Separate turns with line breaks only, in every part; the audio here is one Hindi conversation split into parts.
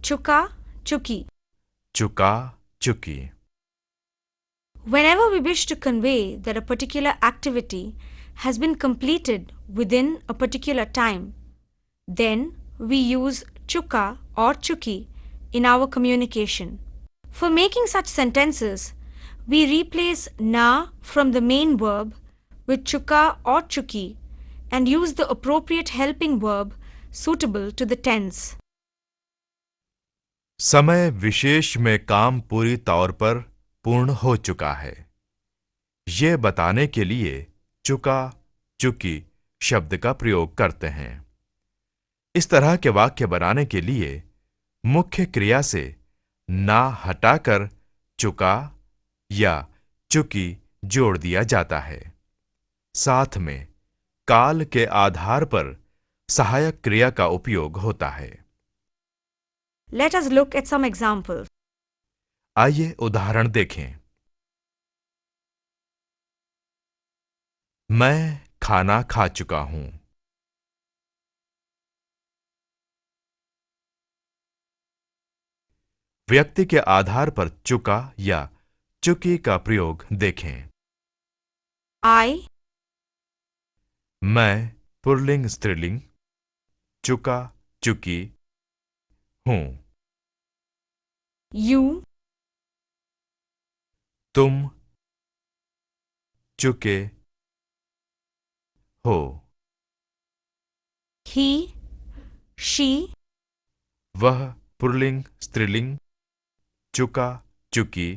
चुका, चुकी.
चुका, चुकी.
Whenever we wish to convey that a particular activity has been completed within a particular time, then we use chuka or chuki in our communication. For making such sentences, we replace na from the main verb with chuka or chuki and use the appropriate helping verb suitable to the tense.
समय विशेष में काम पूरी तौर पर पूर्ण हो चुका है, ये बताने के लिए चुका, चुकी शब्द का प्रयोग करते हैं. इस तरह के वाक्य बनाने के लिए मुख्य क्रिया से ना हटाकर चुका या चुकी जोड़ दिया जाता है. साथ में काल के आधार पर सहायक क्रिया का उपयोग होता है.
Let us look at some examples.
आइए उदाहरण देखें. मैं खाना खा चुका हूं. व्यक्ति के आधार पर चुका या चुकी का प्रयोग देखें.
I,
मैं पुल्लिंग स्त्रीलिंग चुका, चुकी हूं.
you,
तुम चुके हो.
he, she,
वह पुल्लिंग स्त्रीलिंग चुका, चुकी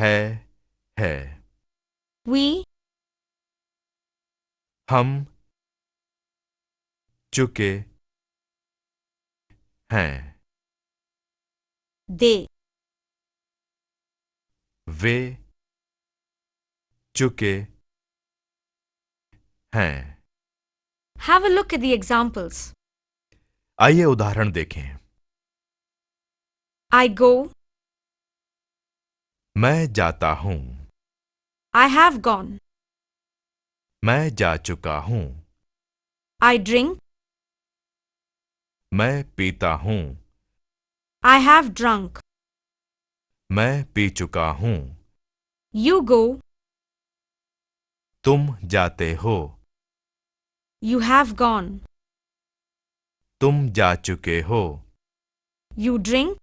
है.
we,
हम चुके हैं.
they.
वे चुके हैं.
Have a look at the examples.
आइए उदाहरण देखें.
I go,
मैं जाता हूं.
I have gone.
मैं जा चुका हूं.
I drink,
मैं पीता हूं.
I have drunk.
मैं पी चुका हूं.
You go,
तुम जाते हो.
you have gone.
तुम जा चुके हो.
You drink,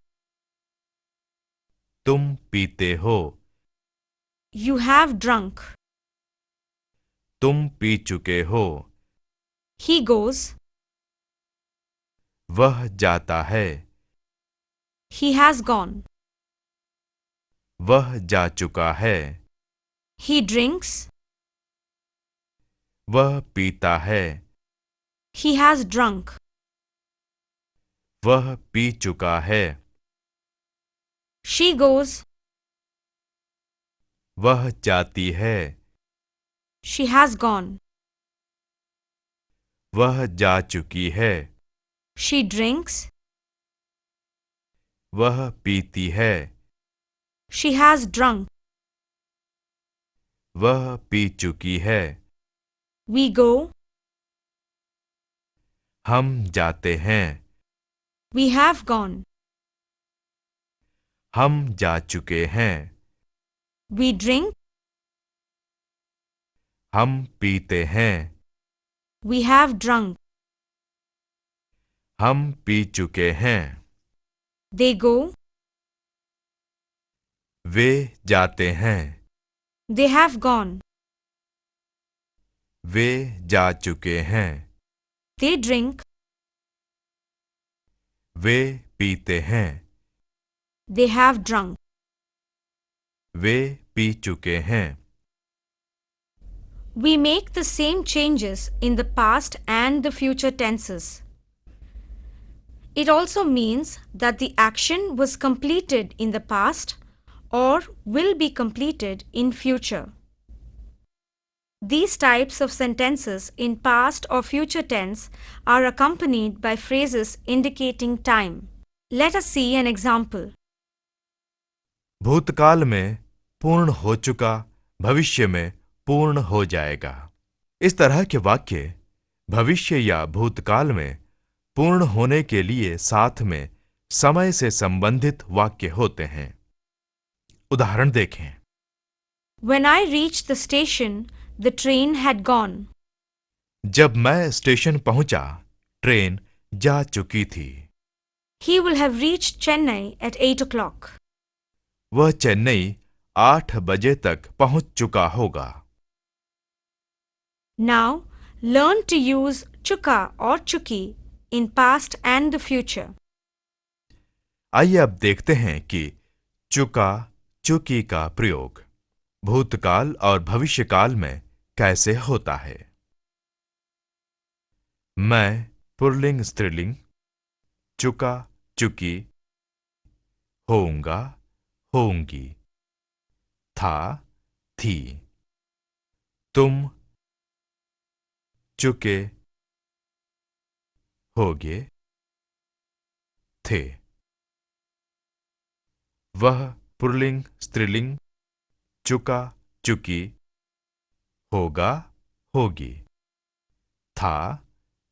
तुम पीते हो.
you have drunk.
तुम पी चुके हो.
He goes,
वह जाता है.
he has gone.
वह जा चुका है.
He drinks,
वह पीता है.
he has drunk.
वह पी चुका है.
She goes,
वह जाती है.
she has gone.
वह जा चुकी है.
She drinks,
वह पीती है.
she has drunk.
वह पी चुकी है.
We go,
हम जाते हैं.
we have gone.
हम जा चुके हैं.
We drink,
हम पीते हैं.
we have drunk.
हम पी चुके हैं.
They go,
वे जाते हैं.
they have gone.
वे जा चुके हैं.
They drink,
वे पीते हैं.
they have drunk.
Way P चुके हैं.
We make the same changes in the past and the future tenses. It also means that the action was completed in the past or will be completed in future. These types of sentences in past or future tense are accompanied by phrases indicating time. Let us see an example.
भूतकाल में पूर्ण हो चुका, भविष्य में पूर्ण हो जाएगा. इस तरह के वाक्य भविष्य या भूतकाल में पूर्ण होने के लिए साथ में समय से संबंधित वाक्य होते हैं। उदाहरण देखें।
When I reached the station, the train had gone.
जब मैं स्टेशन पहुंचा, ट्रेन जा चुकी थी।
He will have reached Chennai at 8 o'clock.
वह चेन्नई 8 बजे तक पहुंच चुका होगा।
Now, learn to use chuka or chuki in past and the future.
आइए अब देखते हैं कि चुका चुकी का प्रयोग भूतकाल और भविष्यकाल में कैसे होता है। मैं पुल्लिंग स्त्रीलिंग, चुका चुकी, होऊंगा होऊंगी, था थी। तुम चुके होगे थे। वह पुल्लिंग स्त्रीलिंग, चुका चुकी, होगा होगी, था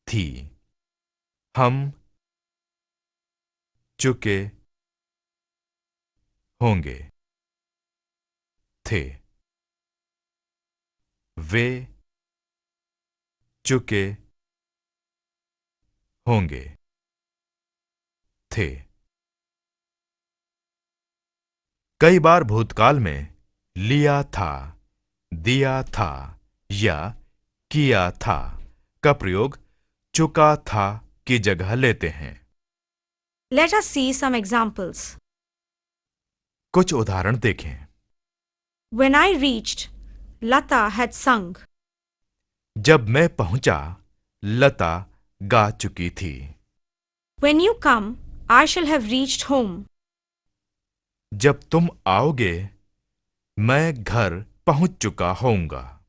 थी। हम चुके होंगे थे। वे चुके होंगे थे। कई बार भूतकाल में लिया था, दिया था या किया था का प्रयोग चुका था की जगह लेते हैं।
Let us see some examples.
कुछ उदाहरण देखें।
When I reached, Lata had sung.
जब मैं पहुंचा, लता गा चुकी थी।
When you come, I shall have reached home.
जब तुम आओगे, मैं घर पहुंच चुका होऊंगा।